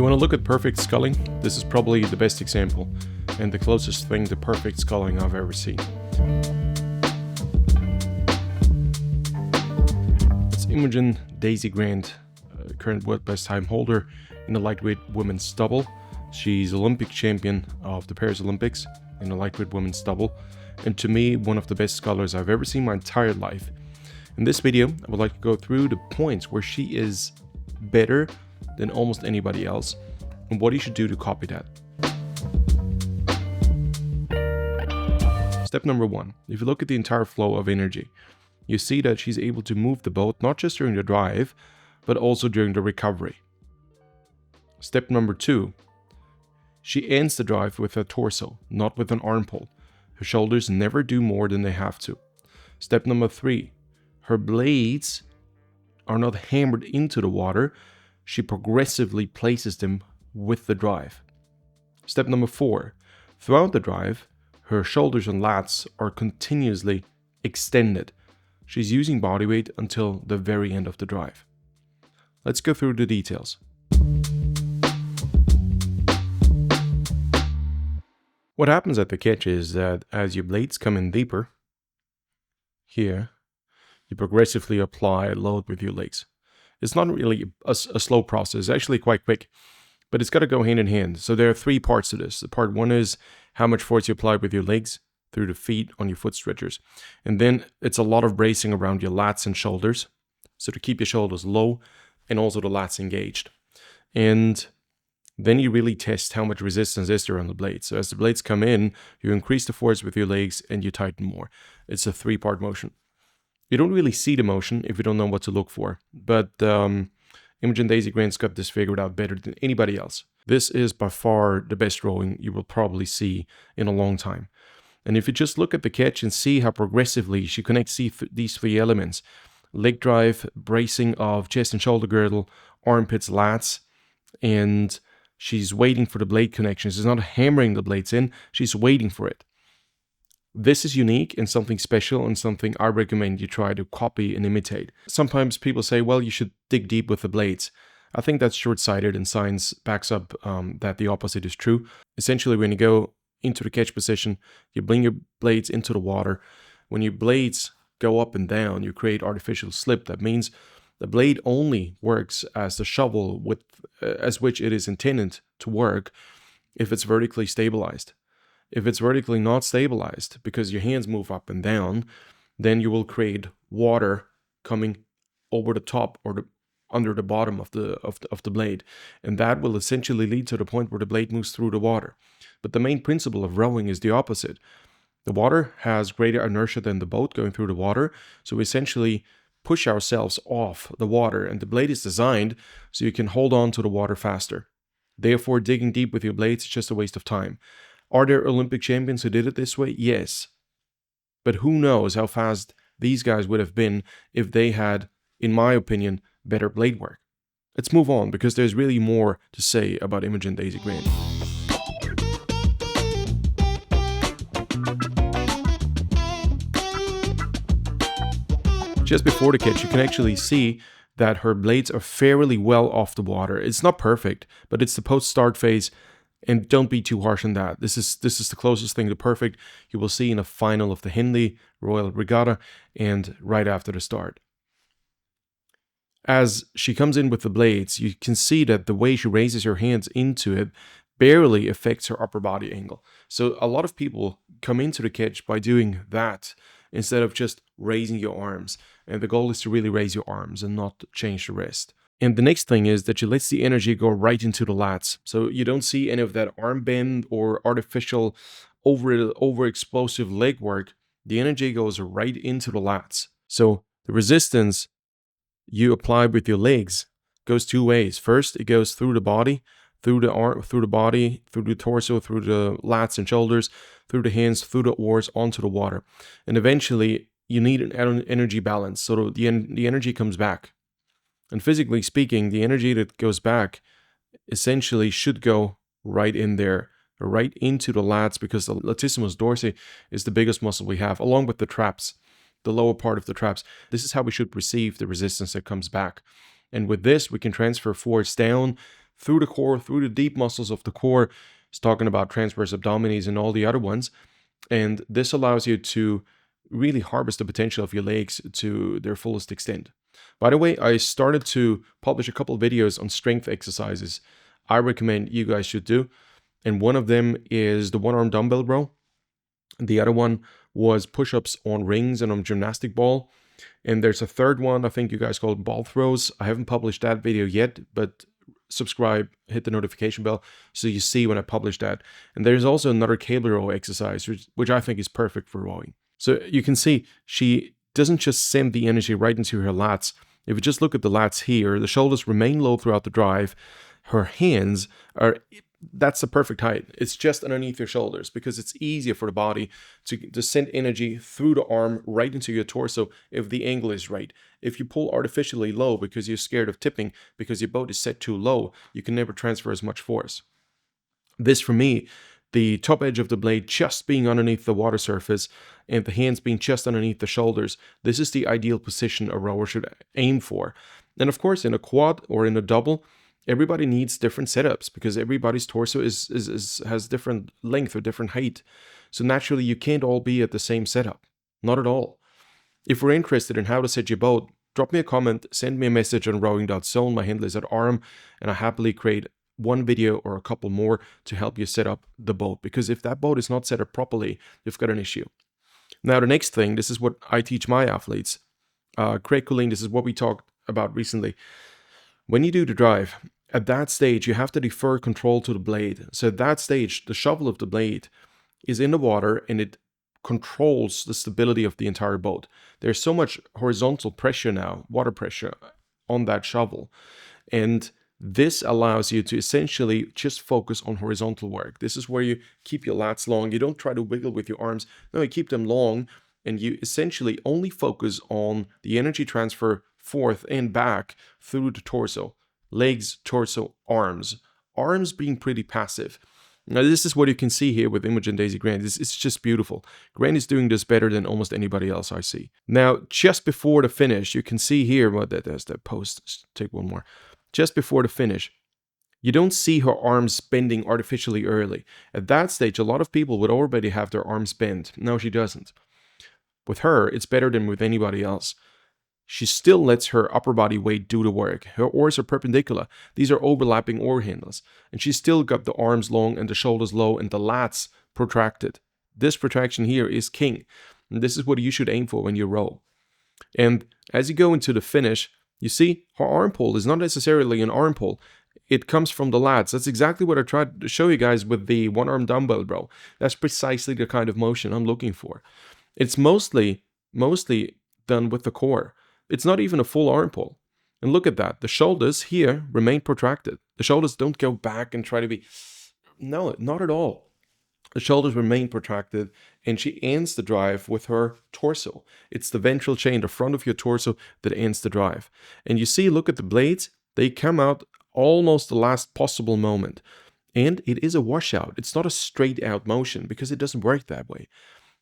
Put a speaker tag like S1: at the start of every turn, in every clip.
S1: You want to look at perfect sculling? This is probably the best example and the closest thing to perfect sculling I've ever seen. It's Imogen Daisy Grant, current world best time holder in the lightweight women's double. She's Olympic champion of the Paris Olympics in the lightweight women's double, and to me, one of the best scullers I've ever seen my entire life. In this video, I would like to go through the points where she is better than almost anybody else, and what you should do to copy that. Step number 1. If you look at the entire flow of energy, you see that she's able to move the boat not just during the drive, but also during the recovery. Step number 2. She ends the drive with her torso, not with an arm pull. Her shoulders never do more than they have to. Step number 3. Her blades are not hammered into the water. She progressively places them with the drive. Step number 4. Throughout the drive, her shoulders and lats are continuously extended. She's using body weight until the very end of the drive. Let's go through the details. What happens at the catch is that as your blades come in deeper, here, you progressively apply load with your legs. It's not really a slow process, it's actually quite quick, but it's got to go hand in hand. So there are 3 parts to this. The part 1 is how much force you apply with your legs through the feet on your foot stretchers. And then it's a lot of bracing around your lats and shoulders, so to keep your shoulders low and also the lats engaged. And then you really test how much resistance is there on the blades. So as the blades come in, you increase the force with your legs and you tighten more. It's a 3-part motion. You don't really see the motion if you don't know what to look for, but Imogen Daisy Grant's got this figured out better than anybody else. This is by far the best rowing you will probably see in a long time. And if you just look at the catch and see how progressively she connects these 3 elements, leg drive, bracing of chest and shoulder girdle, armpits, lats, and she's waiting for the blade connection. She's not hammering the blades in, she's waiting for it. This is unique and something special and something I recommend you try to copy and imitate. Sometimes people say, well, you should dig deep with the blades. I think that's short-sighted, and science backs up that the opposite is true. Essentially, when you go into the catch position, you bring your blades into the water. When your blades go up and down, you create artificial slip. That means the blade only works as the shovel as which it is intended to work if it's vertically stabilized. If it's vertically not stabilized because your hands move up and down, then you will create water coming over the top or under the bottom of the blade, and that will essentially lead to the point where the blade moves through the water. But the main principle of rowing is the opposite. The water has greater inertia than the boat going through the water, so we essentially push ourselves off the water, and the blade is designed so you can hold on to the water faster. Therefore, digging deep with your blades is just a waste of time. Are there Olympic champions who did it this way? Yes. But who knows how fast these guys would have been if they had, in my opinion, better blade work. Let's move on, because there's really more to say about Imogen Daisy Grant. Just before the catch, you can actually see that her blades are fairly well off the water. It's not perfect, but it's the post-start phase. And don't be too harsh on that. This is the closest thing to perfect you will see in a final of the Hindi Royal Regatta and right after the start. As she comes in with the blades, you can see that the way she raises her hands into it barely affects her upper body angle. So a lot of people come into the catch by doing that instead of just raising your arms. And the goal is to really raise your arms and not change the rest. And the next thing is that she lets the energy go right into the lats. So you don't see any of that arm bend or artificial over-explosive leg work. The energy goes right into the lats. So the resistance you apply with your legs goes 2 ways. First, it goes through the body, through the arm, through the body, through the torso, through the lats and shoulders, through the hands, through the oars, onto the water. And eventually, you need an energy balance so the energy comes back. And physically speaking, the energy that goes back essentially should go right in there, right into the lats, because the latissimus dorsi is the biggest muscle we have, along with the traps, the lower part of the traps. This is how we should perceive the resistance that comes back. And with this, we can transfer force down through the core, through the deep muscles of the core. It's talking about transverse abdominis and all the other ones. And this allows you to really harvest the potential of your legs to their fullest extent. By the way, I started to publish a couple of videos on strength exercises I recommend you guys should do. And one of them is the one-arm dumbbell row. The other one was push-ups on rings and on gymnastic ball. And there's a third one, I think you guys call it ball throws. I haven't published that video yet, but subscribe, hit the notification bell so you see when I publish that. And there's also another cable row exercise, which I think is perfect for rowing. So you can see she doesn't just send the energy right into her lats. If you just look at the lats here, the shoulders remain low throughout the drive. Her hands are, that's the perfect height. It's just underneath your shoulders because it's easier for the body to send energy through the arm right into your torso if the angle is right. If you pull artificially low because you're scared of tipping, because your boat is set too low, you can never transfer as much force. This, for me, the top edge of the blade just being underneath the water surface and the hands being just underneath the shoulders, this is the ideal position a rower should aim for. And of course, in a quad or in a double, everybody needs different setups because everybody's torso has different length or different height. So naturally, you can't all be at the same setup. Not at all. If we're interested in how to set your boat, drop me a comment, send me a message on rowing.zone. My handle is at Aram, and I happily create one video or a couple more to help you set up the boat. Because if that boat is not set up properly, you've got an issue. Now, the next thing, this is what I teach my athletes. Craig Colleen, this is what we talked about recently. When you do the drive, at that stage, you have to defer control to the blade. So at that stage, the shovel of the blade is in the water and it controls the stability of the entire boat. There's so much horizontal pressure now, water pressure on that shovel. And this allows you to essentially just focus on horizontal work. This is where you keep your lats long. You don't try to wiggle with your arms. No, you keep them long and you essentially only focus on the energy transfer forth and back through the torso. Legs, torso, arms. Arms being pretty passive. Now, this is what you can see here with Imogen Daisy Grant. It's just beautiful. Grant is doing this better than almost anybody else I see. Now, just before the finish, you can see here, well, there's that post. Let's take one more. Just before the finish, you don't see her arms bending artificially early. At that stage, a lot of people would already have their arms bent. No, she doesn't. With her, it's better than with anybody else. She still lets her upper body weight do the work. Her oars are perpendicular. These are overlapping oar handles. And she's still got the arms long and the shoulders low and the lats protracted. This protraction here is king. And this is what you should aim for when you row. And as you go into the finish, you see her arm pull is not necessarily an arm pull. It comes from the lats. That's exactly what I tried to show you guys with the one-arm dumbbell row. That's precisely the kind of motion I'm looking for. It's mostly done with the core. It's not even a full arm pull. And look at that. The shoulders here remain protracted. The shoulders don't go back and try to be... No, not at all. The shoulders remain protracted and she ends the drive with her torso. It's the ventral chain, the front of your torso, that ends the drive. And you see, look at the blades. They come out almost the last possible moment. And it is a washout. It's not a straight out motion because it doesn't work that way.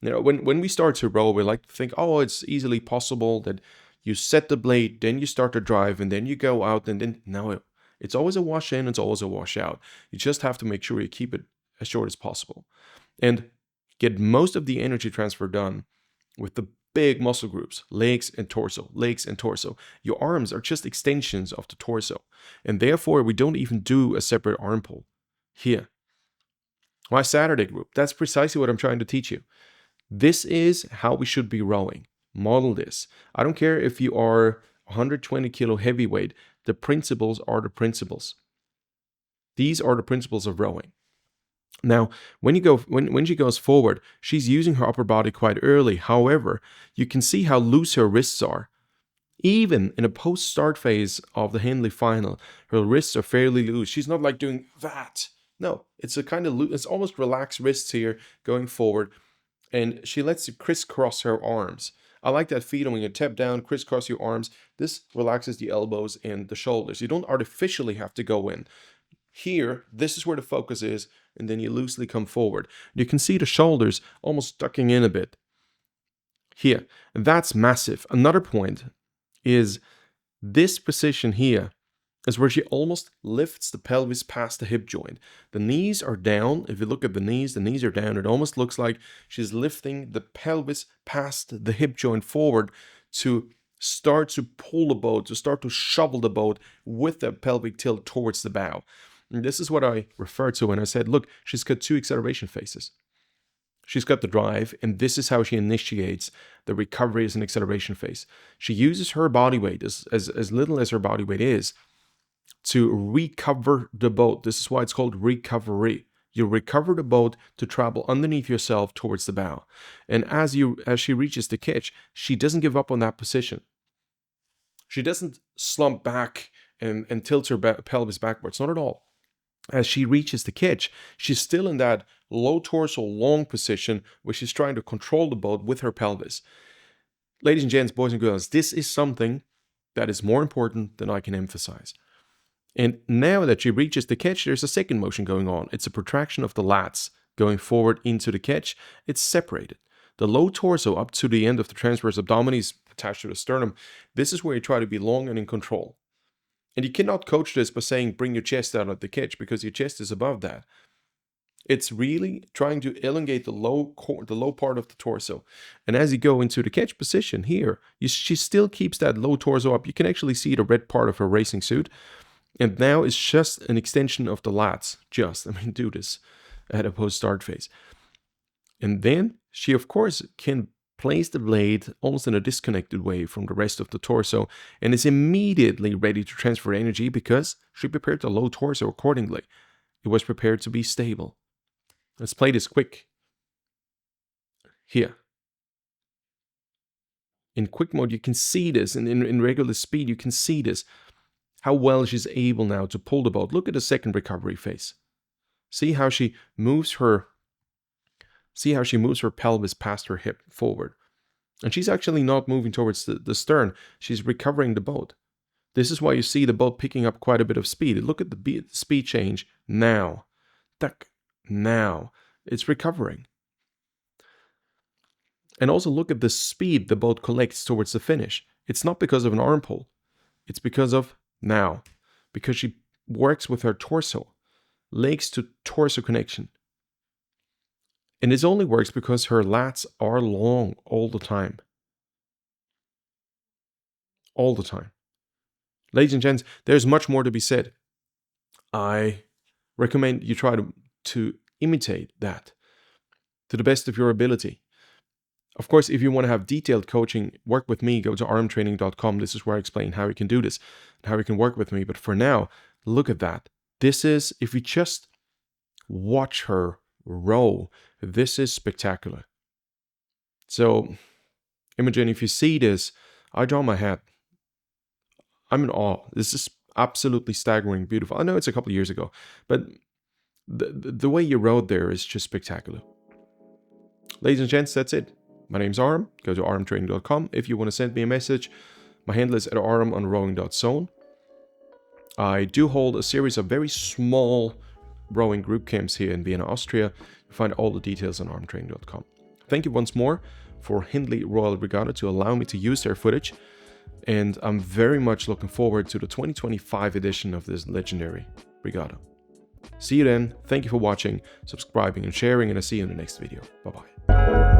S1: You know, when we start to row, we like to think, oh, it's easily possible that you set the blade, then you start to drive, and then you go out, and then, no, it's always a wash in, it's always a wash out. You just have to make sure you keep it as short as possible. And get most of the energy transfer done with the big muscle groups, legs and torso, legs and torso. Your arms are just extensions of the torso. And therefore, we don't even do a separate arm pull. Here. My Saturday group, that's precisely what I'm trying to teach you. This is how we should be rowing. Model this. I don't care if you are 120 kilo heavyweight. The principles are the principles. These are the principles of rowing. Now, when she goes forward, she's using her upper body quite early. However, you can see how loose her wrists are. Even in a post-start phase of the Henley final, her wrists are fairly loose. She's not like doing that. No, it's a kind of loose, it's almost relaxed wrists here going forward. And she lets you crisscross her arms. I like that feeling when you tap down, crisscross your arms. This relaxes the elbows and the shoulders. You don't artificially have to go in. Here, this is where the focus is, and then you loosely come forward. You can see the shoulders almost ducking in a bit. Here, that's massive. Another point is this position here is where she almost lifts the pelvis past the hip joint. The knees are down. If you look at the knees are down. It almost looks like she's lifting the pelvis past the hip joint forward to start to pull the boat, to start to shovel the boat with the pelvic tilt towards the bow. And this is what I referred to when I said, look, she's got two acceleration phases. She's got the drive, and this is how she initiates the recovery as an acceleration phase. She uses her body weight, as little as her body weight is, to recover the boat. This is why it's called recovery. You recover the boat to travel underneath yourself towards the bow. And as she reaches the catch, she doesn't give up on that position. She doesn't slump back and tilt her pelvis backwards. Not at all. As she reaches the catch, she's still in that low torso, long position where she's trying to control the boat with her pelvis. Ladies and gents, boys and girls, this is something that is more important than I can emphasize. And now that she reaches the catch, there's a second motion going on. It's a protraction of the lats going forward into the catch. It's separated. The low torso up to the end of the transverse abdominis attached to the sternum. This is where you try to be long and in control. And you cannot coach this by saying bring your chest out at the catch, because your chest is above that. It's really trying to elongate the low part of the torso. And as you go into the catch position here, she still keeps that low torso up. You can actually see the red part of her racing suit. And now it's just an extension of the lats. Do this at a post-start phase. And then she, of course, can place the blade almost in a disconnected way from the rest of the torso and is immediately ready to transfer energy because she prepared the low torso accordingly. It was prepared to be stable. Let's play this quick. Here. In quick mode, you can see this, and in regular speed, you can see this. How well she's able now to pull the boat. Look at the second recovery phase. See how she moves her pelvis past her hip forward. And she's actually not moving towards the stern. She's recovering the boat. This is why you see the boat picking up quite a bit of speed. Look at the speed change now. Tuck, now. It's recovering. And also look at the speed the boat collects towards the finish. It's not because of an arm pull. It's because of now. Because she works with her torso. Legs to torso connection. And this only works because her lats are long all the time. All the time. Ladies and gents, there's much more to be said. I recommend you try to imitate that to the best of your ability. Of course, if you want to have detailed coaching, work with me, go to aramtraining.com. This is where I explain how you can do this and how you can work with me. But for now, look at that. This is, if you just watch her row, this is spectacular. So, Imogen, if you see this, I draw my hat. I'm in awe. This is absolutely staggering, beautiful. I know it's a couple of years ago, but the way you rode there is just spectacular. Ladies and gents, that's it. My name's Aram. Go to aramtraining.com. If you want to send me a message, my handle is @aram_on_rowing.zone. I do hold a series of very small rowing group camps here in Vienna, Austria. You find all the details on aramtraining.com. Thank you once more for Hindley Royal Regatta to allow me to use their footage. And I'm very much looking forward to the 2025 edition of this legendary regatta. See you then. Thank you for watching, subscribing, and sharing, and I'll see you in the next video. Bye-bye.